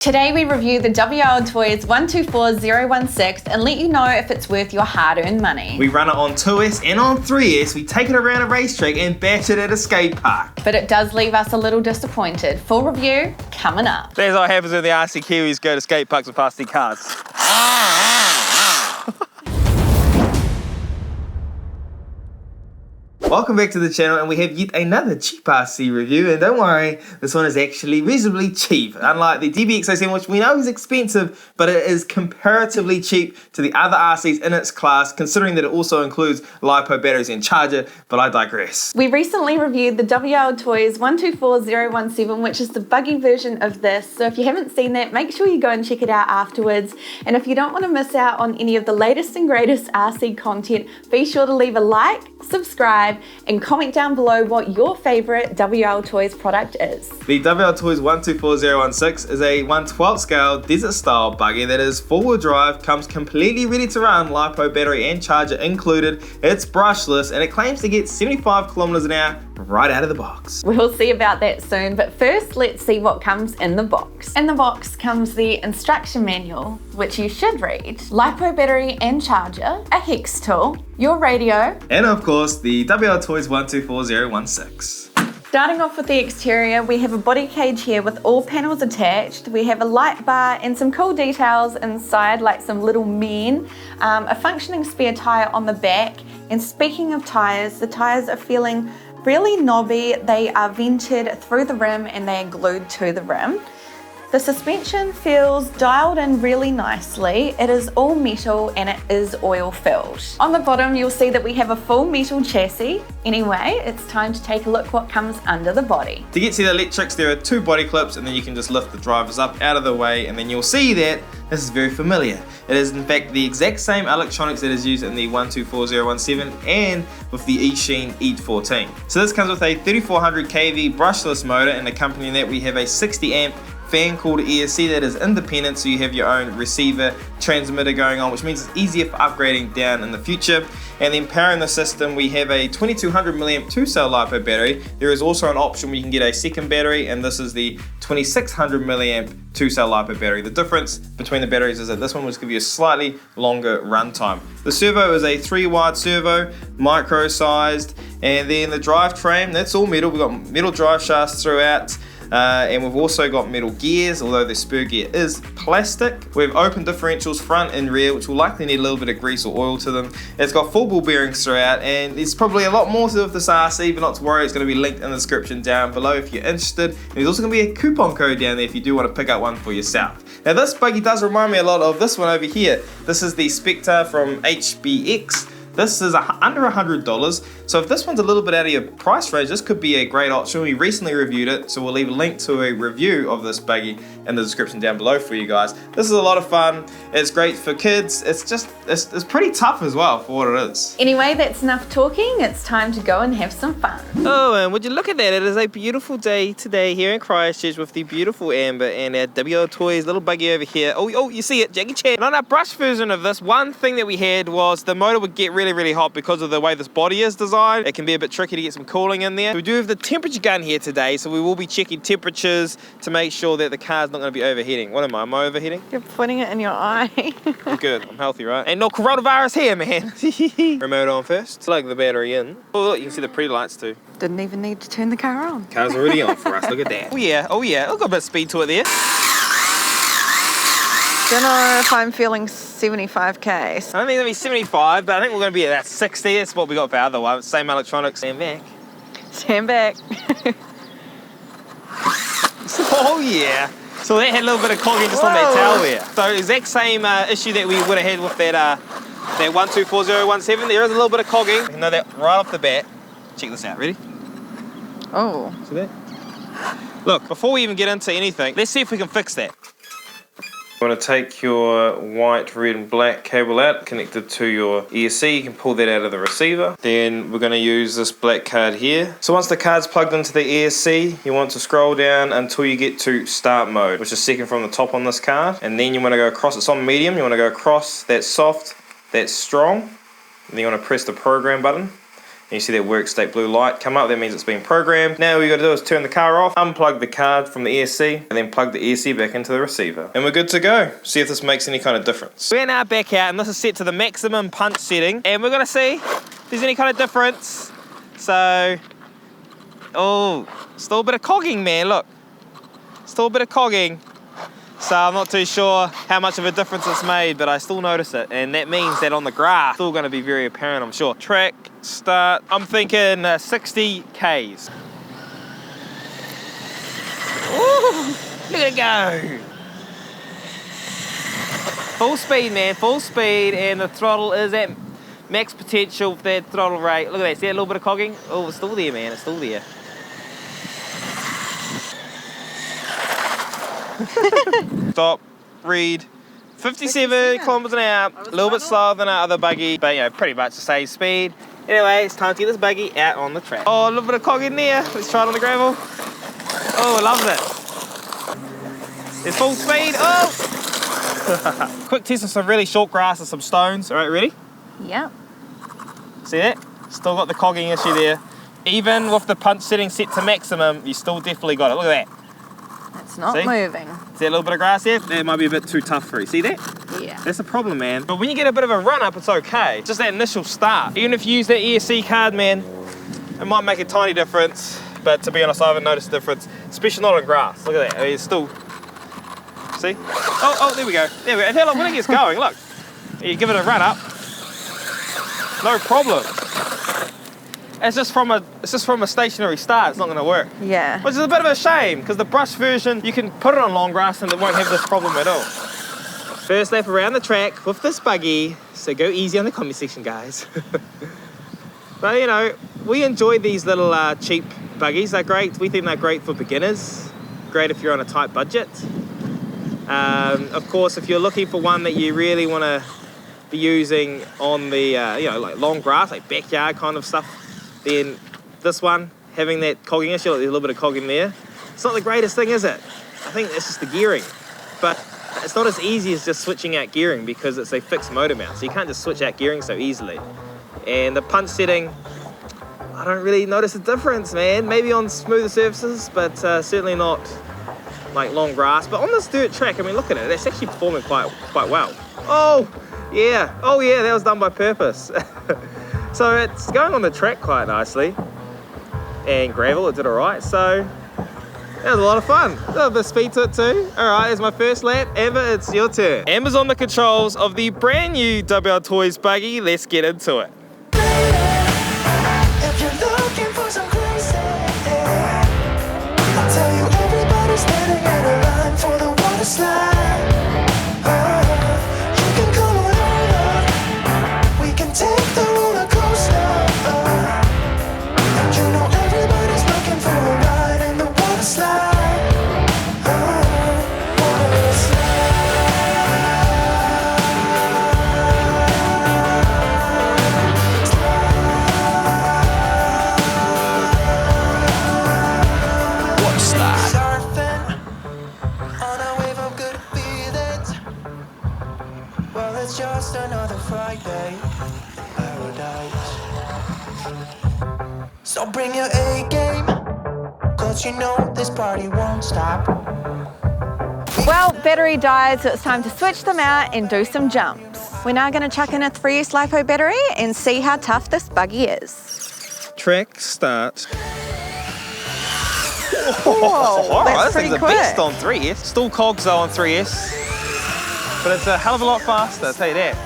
Today we review the WLtoys 124016 and let you know if it's worth your hard-earned money. We run it on 2S and on 3S, we take it around a racetrack and bash it at a skate park. But it does leave us a little disappointed. Full review coming up. That's what happens when the RC Kiwis go to skate parks with plastic cars. Welcome back to the channel, and we have yet another cheap RC review, and don't worry, this one is actually reasonably cheap. Unlike the DBX07, which we know is expensive, but it is comparatively cheap to the other RCs in its class, considering that it also includes LiPo batteries and charger, but I digress. We recently reviewed the WLtoys 124017, which is the buggy version of this, so if you haven't seen that, make sure you go and check it out afterwards. And if you don't want to miss out on any of the latest and greatest RC content, be sure to leave a like, subscribe, and comment down below what your favourite WLtoys product is. The WLtoys 124016 is a 1/12 scale desert style buggy that is 4-wheel drive, comes completely ready to run, LiPo battery and charger included, it's brushless, and it claims to get 75 kilometers an hour right out of the box. We'll see about that soon, but first let's see what comes in the box. In the box comes the instruction manual, which you should read, LiPo battery and charger, a hex tool, your radio, and of course the WLtoys 124016. Starting off with the exterior, we have a body cage here with all panels attached. We have a light bar and some cool details inside, like some little men, a functioning spare tire on the back. And speaking of tires, the tires are feeling really knobby. They are vented through the rim and they are glued to the rim. The suspension feels dialed in really nicely. It is all metal and it is oil filled. On the bottom, you'll see that we have a full metal chassis. Anyway, it's time to take a look what comes under the body. To get to the electrics, there are 2 body clips, and then you can just lift the drivers up out of the way, and then you'll see that this is very familiar. It is in fact the exact same electronics that is used in the 124017 and with the eSheen E14. So this comes with a 3400 kV brushless motor, and accompanying that we have a 60 amp fan called ESC that is independent, so you have your own receiver transmitter going on, which means it's easier for upgrading down in the future. And then powering the system, we have a 2200 milliamp 2-cell LiPo battery. There is also an option where you can get a second battery, and this is the 2600 milliamp 2-cell LiPo battery. The difference between the batteries is that this one will give you a slightly longer runtime. The servo is a 3-wide servo, micro sized, and then the drivetrain, that's all metal. We've got metal drive shafts throughout. And we've also got metal gears, although the spur gear is plastic. We have open differentials front and rear, which will likely need a little bit of grease or oil to them. It's got full ball bearings throughout, and there's probably a lot more to this RC, but not to worry, it's going to be linked in the description down below if you're interested. And there's also going to be a coupon code down there if you do want to pick up one for yourself. Now this buggy does remind me a lot of this one over here. This is the Spectre from HBX. This is under $100, so if this one's a little bit out of your price range, this could be a great option. We recently reviewed it, so we'll leave a link to a review of this buggy in the description down below for you guys. This is a lot of fun. It's great for kids. It's pretty tough as well for what it is. Anyway, that's enough talking. It's time to go and have some fun. Oh, and would you look at that? It is a beautiful day today here in Christchurch with the beautiful Amber and our WLtoys little buggy over here. Oh, you see it, Jackie Chan. And on our brush version of this, one thing that we had was the motor would get really hot because of the way this body is designed. It can be a bit tricky to get some cooling in there. We do have the temperature gun here today, so we will be checking temperatures to make sure that the car's not going to be overheating. What am I overheating? You're putting it in your eye. I'm good, I'm healthy, right? Ain't no coronavirus here, man. Remote on first. Plug the battery in. Oh look, you can see the pretty lights too. Didn't even need to turn the car on. Car's already on for us, look at that. Oh yeah, I've got a bit of speed to it there. Don't know if I'm feeling 75k. I don't think it's gonna be 75, but I think we're gonna be at that 60. That's what we got for the other one. Same electronics. Stand back. Stand back. Oh yeah. So that had a little bit of clogging just on that tail there. So exact same issue that we would have had with that 124017. There is a little bit of clogging. You know that right off the bat. Check this out. Ready? Oh. See that? Look, before we even get into anything, let's see if we can fix that. You want to take your white, red and black cable out, connected to your ESC. You can pull that out of the receiver. Then we're going to use this black card here. So once the card's plugged into the ESC, you want to scroll down until you get to start mode, which is second from the top on this card. And then you want to go across, it's on medium, you want to go across, that's soft, that's strong. And then you want to press the program button. And you see that work state blue light come up, that means it's been programmed. Now all you gotta do is turn the car off, unplug the card from the ESC, and then plug the ESC back into the receiver. And we're good to go. See if this makes any kind of difference. We're now back out, and this is set to the maximum punch setting, and we're gonna see if there's any kind of difference. So, oh, still a bit of cogging, man, look. Still a bit of cogging. So I'm not too sure how much of a difference it's made, but I still notice it. And that means that on the graph, it's still gonna be very apparent, I'm sure. Track, start, I'm thinking 60 Ks. Ooh, look at it go. Full speed, man, full speed, and the throttle is at max potential for that throttle rate. Look at that, see that little bit of cogging? Oh, it's still there, man, it's still there. Stop, read. 57 kilometers an hour, a little bit slower than our other buggy, but you know, pretty much the same speed. Anyway, it's time to get this buggy out on the track. Oh, a little bit of cog in there. Let's try it on the gravel. Oh, I love it. It's full speed. Oh! Quick test of some really short grass and some stones. All right, ready? Yep. See that? Still got the cogging issue there. Even with the punch setting set to maximum, you still definitely got it. Look at that. It's not See? moving. See that little bit of grass there? That might be a bit too tough for you. See that? Yeah. That's the problem, man. But when you get a bit of a run up, it's okay. Just that initial start. Even if you use that ESC card, man, it might make a tiny difference. But to be honest, I haven't noticed a difference, especially not on grass. Look at that. I mean, it's still. See? Oh, there we go. There we go. And hell, when it gets going, look. You give it a run up. No problem. It's just from a stationary start. It's not going to work. Yeah. Which is a bit of a shame, because the brush version, you can put it on long grass and it won't have this problem at all. First lap around the track with this buggy, so go easy on the comment section, guys. But you know, we enjoy these little cheap buggies. They're great. We think they're great for beginners. Great if you're on a tight budget. Of course, if you're looking for one that you really want to be using on the, you know, like long grass, like backyard kind of stuff, then this one, having that cogging issue, like there's a little bit of cogging there, it's not the greatest thing, is it? I think it's just the gearing. But it's not as easy as just switching out gearing because it's a fixed motor mount, so you can't just switch out gearing so easily. And the punch setting, I don't really notice a difference, man. Maybe on smoother surfaces, but certainly not like long grass. But on this dirt track, I mean, look at it, it's actually performing quite well. Oh yeah, that was done by purpose. So it's going on the track quite nicely. And gravel, it did all right. So that was a lot of fun. A little bit of speed to it too. All right, there's my first lap. Amber, it's your turn. Amber's on the controls of the brand new WLtoys buggy. Let's get into it. If you're looking for some crazy, I'll tell you everybody's standing in a line for the water slide. You can come on over. We can take the roller coaster. And you know everybody's looking for a ride in the water slide. Water slide. Surfing on a wave of good feelings. Well, it's just another Friday paradise. So bring your A game, cause you know this party won't stop. Well, battery died, so it's time to switch them out and do some jumps. We're now going to chuck in a 3S LiPo battery and see how tough this buggy is. Track start. Whoa, that's this pretty thing's quick. the best on 3S. Still cogs though on 3S, but it's a hell of a lot faster, I'll tell you that.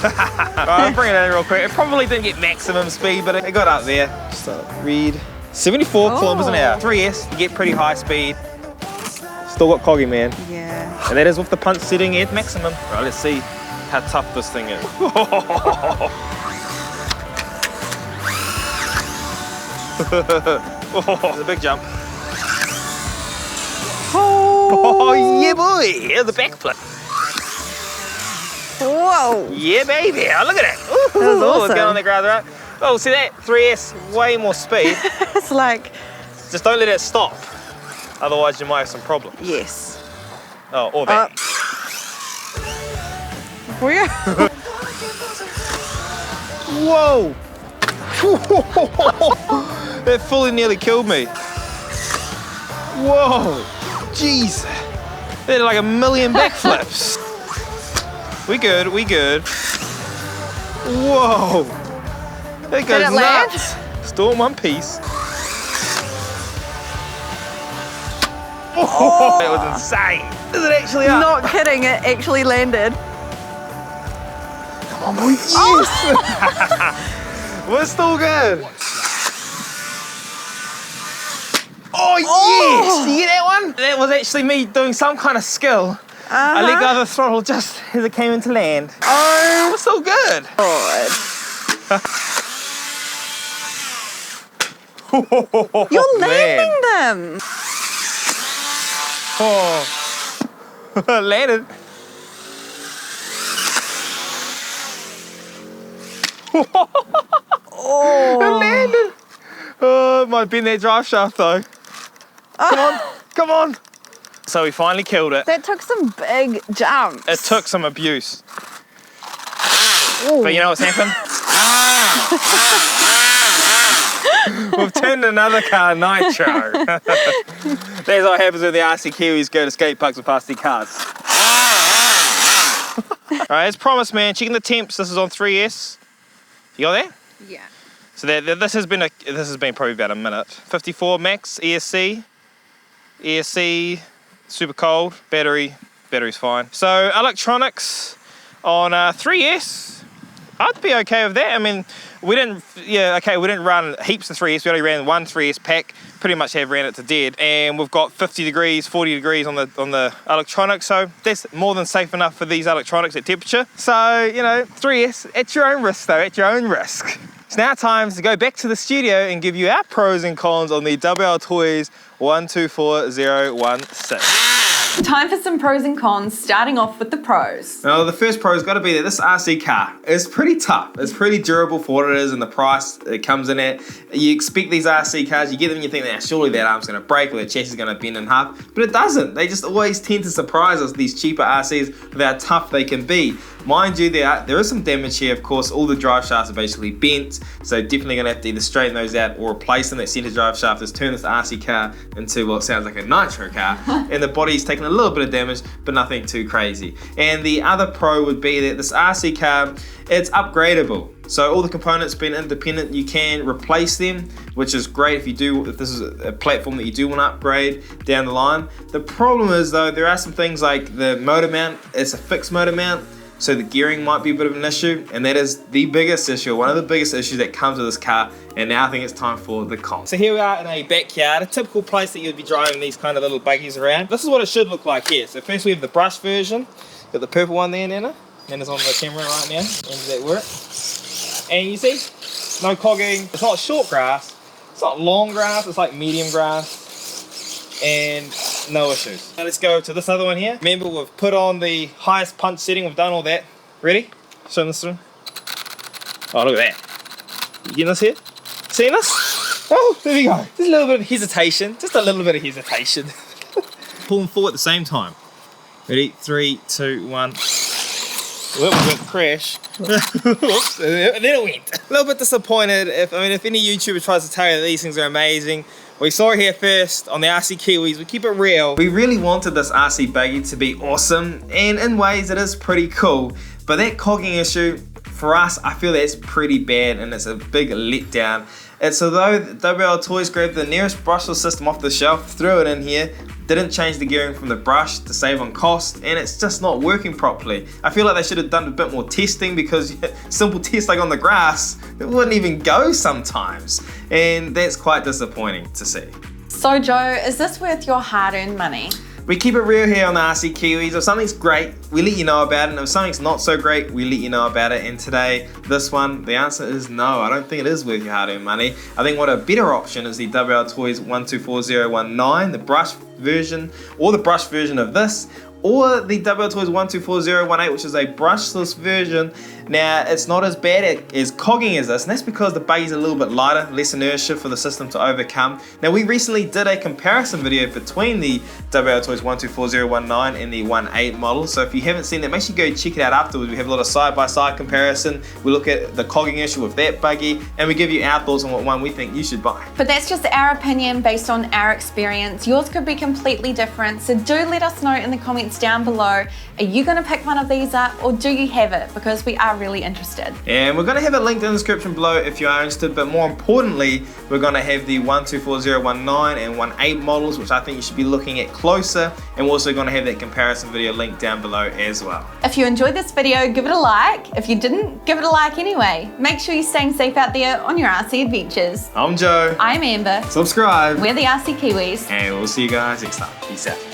Right, I'll bring it in real quick. It probably didn't get maximum speed, but it got up there. So read 74 kilometers an hour. 3S, you get pretty high speed. Still got coggy, man. Yeah. And that is with the punch setting at maximum. Right, let's see how tough this thing is. There's a big jump. Oh yeah, boy! Here's the backflip. Whoa. Yeah, baby! Oh, look at it. Ooh, That was awesome. It's going on the ground, right? Oh, see that? 3S, way more speed. It's like, Just don't let it stop. Otherwise, you might have some problems. yes. Oh, or that. Whoa! That fully nearly killed me. Whoa! Jeez! They did like a million backflips. We good, we good. Whoa! That goes nuts. Still in one piece. Oh, that was insane. Is it actually up? Not kidding, it actually landed. Come on, boy. Yes! We're still good. Oh, yes! You get that one? That was actually me doing some kind of skill. I let go of the throttle just as it came into land. Oh, we're still good. You're landing them. Oh, landed. Oh, it landed. Oh, it might have been that drive shaft though. Come on, come on. So we finally killed it. that took some big jumps. It took some abuse. Ooh. But you know what's happened? We've turned another car nitro. That's what happens when the RC Kiwis go to skate parks with past their cars. Alright, as promised, man, checking the temps. This is on 3S. You got that? Yeah. So this has been probably about a minute. 54 max ESC, super cold. Battery's fine. So electronics on 3S, I'd be okay with that. I mean, we didn't run heaps of 3S. We only ran one 3S pack. Pretty much have ran it to dead, and we've got 50 degrees, 40 degrees on the electronics. So that's more than safe enough for these electronics at temperature. So 3S at your own risk though, at your own risk. It's now time to go back to the studio and give you our pros and cons on the WLtoys 124016. Time for some pros and cons, starting off with the pros. Now, the first pro has got to be that this RC car is pretty tough. It's pretty durable for what it is and the price it comes in at. You expect these RC cars, you get them and you think, surely that arm's going to break or the chassis is going to bend in half. But it doesn't. They just always tend to surprise us, these cheaper RCs, with how tough they can be. Mind you, there is some damage here, of course. All the drive shafts are basically bent, so definitely going to have to either straighten those out or replace them. That center drive shaft has turned this RC car into what sounds like a nitro car, and the body's taken a little bit of damage, but nothing too crazy. And the other pro would be that this RC car, it's upgradable. So all the components being independent, you can replace them, which is great if this is a platform that you do want to upgrade down the line. The problem is though, there are some things like the motor mount. It's a fixed motor mount, so the gearing might be a bit of an issue, and that is the biggest issue, one of the biggest issues that comes with this car. And now I think it's time for the cons. So here we are in a backyard, a typical place that you'd be driving these kind of little buggies around. This is what it should look like here. So first we have the brush version. Got the purple one there, Nana. Nana's on the camera right now. When does that work? And you see, no clogging. It's not short grass. It's not long grass. It's like medium grass. And no issues. Now let's go to this other one here. Remember, we've put on the highest punch setting. We've done all that. Ready? Show this one. Oh, look at that. You getting this here? Seeing this? Oh, there we go. Just a little bit of hesitation. Just a little bit of hesitation. Pull them forward at the same time. Ready? 3, 2, 1. Whoops, we're going to crash. Whoops, and then it went. A little bit disappointed. If any YouTuber tries to tell you that these things are amazing, we saw it here first on the RC Kiwis. We keep it real. We really wanted this RC buggy to be awesome, and in ways it is pretty cool. But that cogging issue, for us, I feel that's pretty bad, and it's a big letdown. It's as though WLtoys grabbed the nearest brushless system off the shelf, threw it in here, didn't change the gearing from the brush to save on cost, and it's just not working properly. I feel like they should have done a bit more testing, because simple tests like on the grass, it wouldn't even go sometimes. And that's quite disappointing to see. So Joe, is this worth your hard-earned money? We keep it real here on the RC Kiwis. If something's great, we let you know about it. And if something's not so great, we let you know about it. And today, this one, the answer is no. I don't think it is worth your hard-earned money. I think what a better option is the WLtoys 124019, the brush version, or the brush version of this, or the WLtoys 124018, which is a brushless version. Now, it's not as bad as cogging as this, and that's because the buggy's a little bit lighter, less inertia for the system to overcome. Now, we recently did a comparison video between the WLtoys 124019 and the 18 model, so if you haven't seen that, make sure you go check it out afterwards. We have a lot of side-by-side comparison. We look at the cogging issue with that buggy, and we give you our thoughts on what one we think you should buy. But that's just our opinion based on our experience. Yours could be completely different, so do let us know in the comments down below. Are you going to pick one of these up, or do you have it? Because we are really interested. And we're going to have it linked in the description below if you are interested, but more importantly, we're going to have the 124019 and 18 models, which I think you should be looking at closer, and we're also going to have that comparison video linked down below as well. If you enjoyed this video, give it a like. If you didn't, give it a like anyway. Make sure you're staying safe out there on your RC adventures. I'm Joe. I'm Amber. Subscribe. We're the RC Kiwis. And we'll see you guys next time. Peace out.